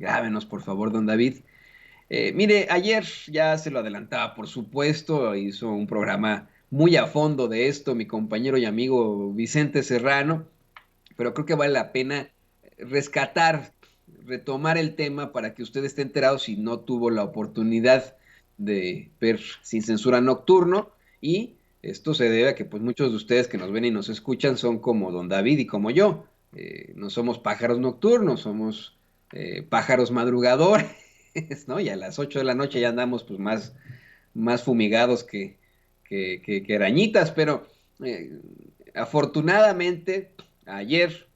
Grábenos, por favor, don David. Mire, ayer ya se lo adelantaba, por supuesto, hizo un programa muy a fondo de esto mi compañero y amigo Vicente Serrano, pero creo que vale la pena rescatar, retomar el tema para que usted esté enterado si no tuvo la oportunidad de ver Sin Censura Nocturno. Y esto se debe a que pues muchos de ustedes que nos ven y nos escuchan son como don David y como yo. No somos pájaros nocturnos, somos pájaros madrugadores, ¿no? Y a las 8 de la noche ya andamos pues más fumigados que arañitas, pero eh, afortunadamente ayer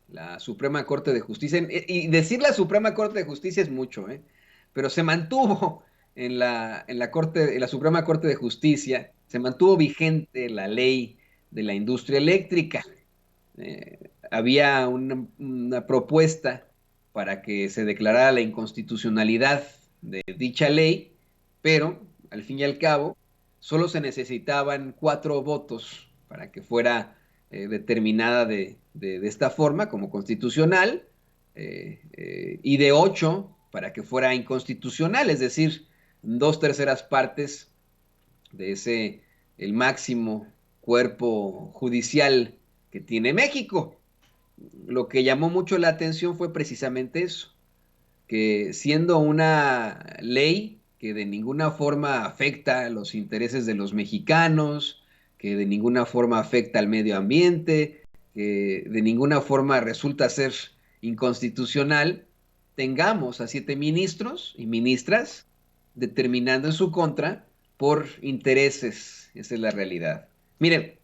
la Suprema Corte de Justicia, y decir la Suprema Corte de Justicia es mucho, ¿eh? Pero se mantuvo en la Suprema Corte de Justicia, se mantuvo vigente la ley de la industria eléctrica. Había una propuesta para que se declarara la inconstitucionalidad de dicha ley, pero al fin y al cabo solo se necesitaban 4 votos para que fuera determinada de esta forma como constitucional, y de 8 para que fuera inconstitucional, es decir, 2/3 partes de ese, el máximo cuerpo judicial que tiene México. Lo que llamó mucho la atención fue precisamente eso, que siendo una ley que de ninguna forma afecta a los intereses de los mexicanos, que de ninguna forma afecta al medio ambiente, que de ninguna forma resulta ser inconstitucional, tengamos a 7 ministros y ministras determinando en su contra por intereses. Esa es la realidad. Miren,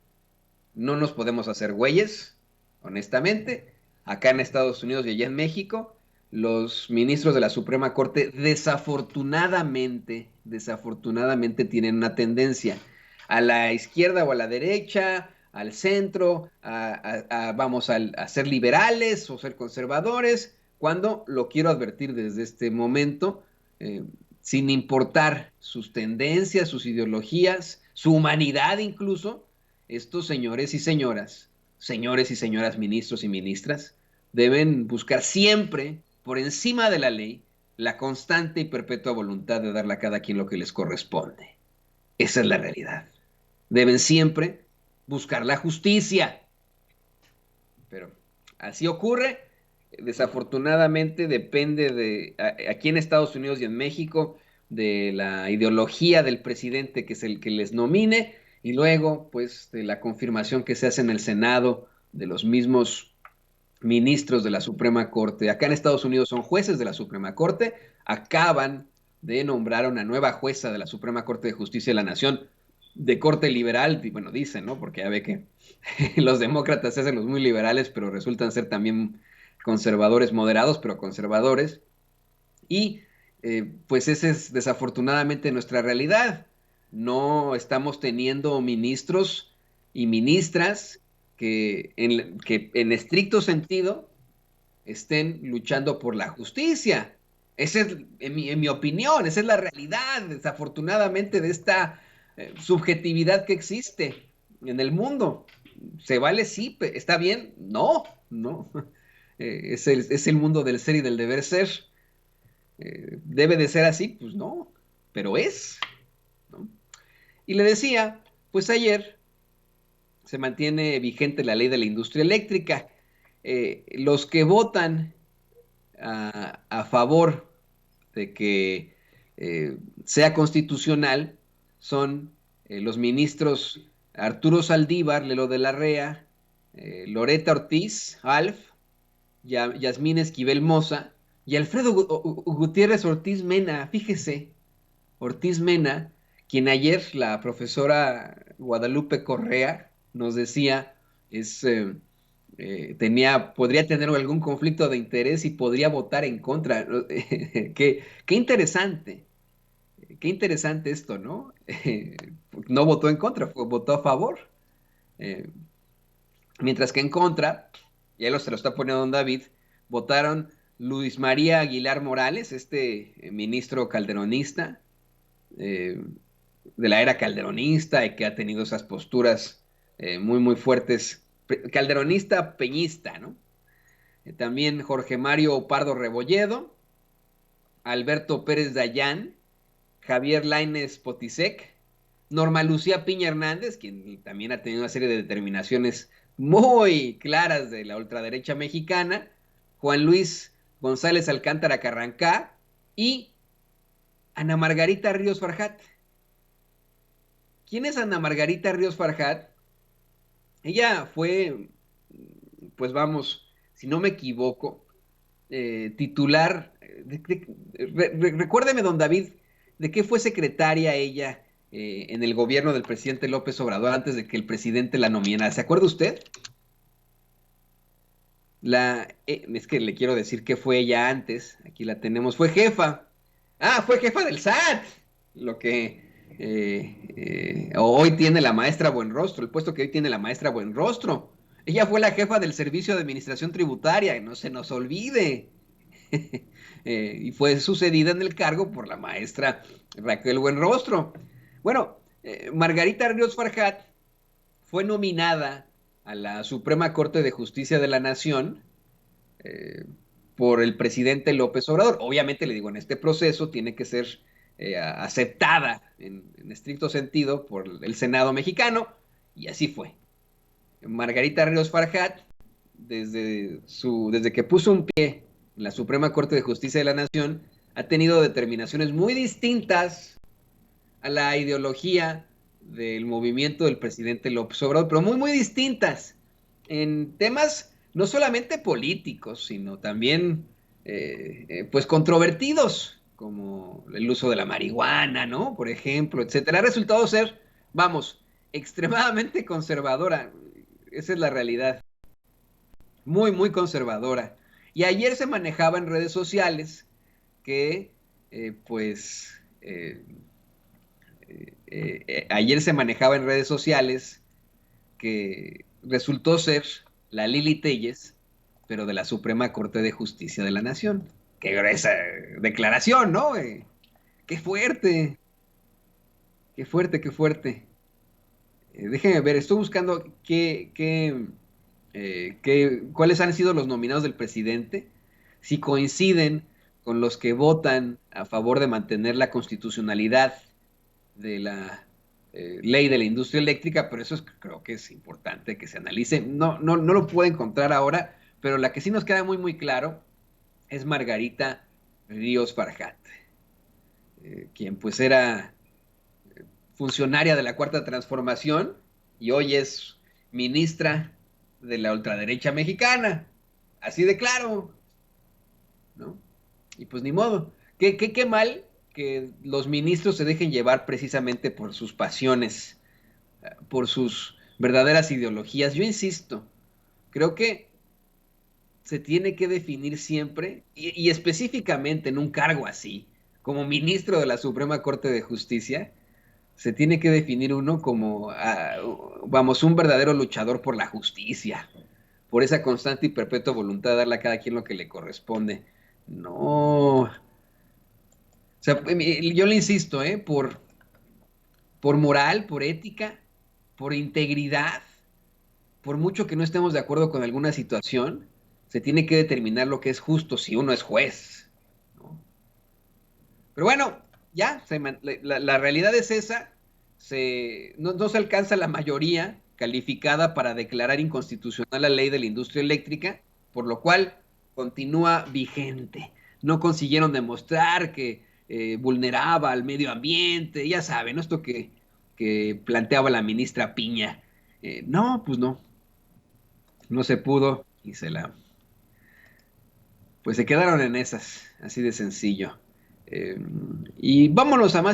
no nos podemos hacer güeyes, honestamente. Acá en Estados Unidos y allá en México, los ministros de la Suprema Corte desafortunadamente tienen una tendencia a la izquierda o a la derecha, al centro, vamos a ser liberales o ser conservadores, cuando lo quiero advertir desde este momento, eh, sin importar sus tendencias, sus ideologías, su humanidad incluso, estos señores y señoras ministros y ministras, deben buscar siempre, por encima de la ley, la constante y perpetua voluntad de darle a cada quien lo que les corresponde. Esa es la realidad. Deben siempre buscar la justicia. Pero así ocurre. Desafortunadamente depende aquí en Estados Unidos y en México, de la ideología del presidente que es el que les nomine, y luego pues de la confirmación que se hace en el Senado de los mismos ministros de la Suprema Corte. Acá en Estados Unidos son jueces de la Suprema Corte, acaban de nombrar a una nueva jueza de la Suprema Corte de Justicia de la Nación de corte liberal, y bueno, dicen, ¿no? Porque ya ve que los demócratas se hacen los muy liberales, pero resultan ser también conservadores moderados, pero conservadores. Y pues esa es desafortunadamente nuestra realidad. No estamos teniendo ministros y ministras que en estricto sentido estén luchando por la justicia. Esa es, en mi opinión, esa es la realidad, desafortunadamente, de esta subjetividad que existe en el mundo. ¿Se vale? Sí. ¿Está bien? No, no. Es el mundo del ser y del deber ser. ¿Debe de ser así? Pues no, pero es, ¿no? Y le decía, pues ayer se mantiene vigente la ley de la industria eléctrica. Los que votan a favor de que sea constitucional son los ministros Arturo Saldívar, Lelo de la Rea, Loreta Ortiz, Alf, Yasmín Esquivel Moza y Alfredo Gutiérrez Ortiz Mena. Fíjese, Ortiz Mena, quien ayer la profesora Guadalupe Correa nos decía, es, podría tener algún conflicto de interés y podría votar en contra. Qué interesante esto, ¿no? No votó en contra, votó a favor. Eh, Mientras que en contra, y ahí se lo está poniendo don David, votaron Luis María Aguilar Morales, este ministro calderonista, eh, de la era calderonista y que ha tenido esas posturas muy fuertes, calderonista peñista, ¿no? También Jorge Mario Pardo Rebolledo, Alberto Pérez Dayán, Javier Lainez Potisek, Norma Lucía Piña Hernández, quien también ha tenido una serie de determinaciones muy claras de la ultraderecha mexicana, Juan Luis González Alcántara Carrancá y Ana Margarita Ríos Farjat. ¿Quién es Ana Margarita Ríos Farjat? Ella fue, pues vamos, si no me equivoco, titular, recuérdeme, don David, ¿de qué fue secretaria ella en el gobierno del presidente López Obrador antes de que el presidente la nominara? ¿Se acuerda usted? Es que le quiero decir que fue ella antes, aquí la tenemos, fue jefa. Ah, fue jefa del SAT, lo que hoy tiene la maestra Buenrostro, el puesto que hoy tiene la maestra Buenrostro. Ella fue la jefa del Servicio de Administración Tributaria, no se nos olvide. Y fue sucedida en el cargo por la maestra Raquel Buenrostro. Bueno, Margarita Ríos Farjat fue nominada a la Suprema Corte de Justicia de la Nación eh, por el presidente López Obrador. Obviamente, le digo, en este proceso tiene que ser aceptada en estricto sentido por el Senado mexicano, y así fue. Margarita Ríos Farjat, desde que puso un pie en la Suprema Corte de Justicia de la Nación, ha tenido determinaciones muy distintas a la ideología del movimiento del presidente López Obrador, pero muy, muy distintas en temas no solamente políticos, sino también pues controvertidos, como el uso de la marihuana, ¿no? Por ejemplo, etcétera. Ha resultado ser, vamos, extremadamente conservadora. Esa es la realidad. Muy, muy conservadora. Y ayer se manejaba en redes sociales que, pues, ayer se manejaba en redes sociales que resultó ser la Lili Telles, pero de la Suprema Corte de Justicia de la Nación. Qué gruesa declaración, ¿no? Qué fuerte, qué fuerte, qué fuerte. Déjeme ver, estoy buscando cuáles han sido los nominados del presidente, si coinciden con los que votan a favor de mantener la constitucionalidad de la ley de la industria eléctrica, pero eso creo que es importante que se analice. No, no, no lo puedo encontrar ahora, pero la que sí nos queda muy, muy claro es Margarita Ríos Farjat, quien pues era funcionaria de la Cuarta Transformación y hoy es ministra de la ultraderecha mexicana. Así de claro, ¿no? Y pues ni modo. Qué mal que los ministros se dejen llevar precisamente por sus pasiones, por sus verdaderas ideologías. Yo insisto, creo que se tiene que definir siempre, y específicamente en un cargo así, como ministro de la Suprema Corte de Justicia, se tiene que definir uno como, vamos, un verdadero luchador por la justicia, por esa constante y perpetua voluntad de darle a cada quien lo que le corresponde. No. O sea, yo le insisto, por moral, por ética, por integridad, por mucho que no estemos de acuerdo con alguna situación, se tiene que determinar lo que es justo si uno es juez, ¿no? Pero bueno, ya, la realidad es esa, no se alcanza la mayoría calificada para declarar inconstitucional la ley de la industria eléctrica, por lo cual continúa vigente. No consiguieron demostrar que vulneraba al medio ambiente, ya saben, ¿no? Esto que planteaba la ministra Piña. No, pues no se pudo y pues se quedaron en esas, así de sencillo. Y vámonos a más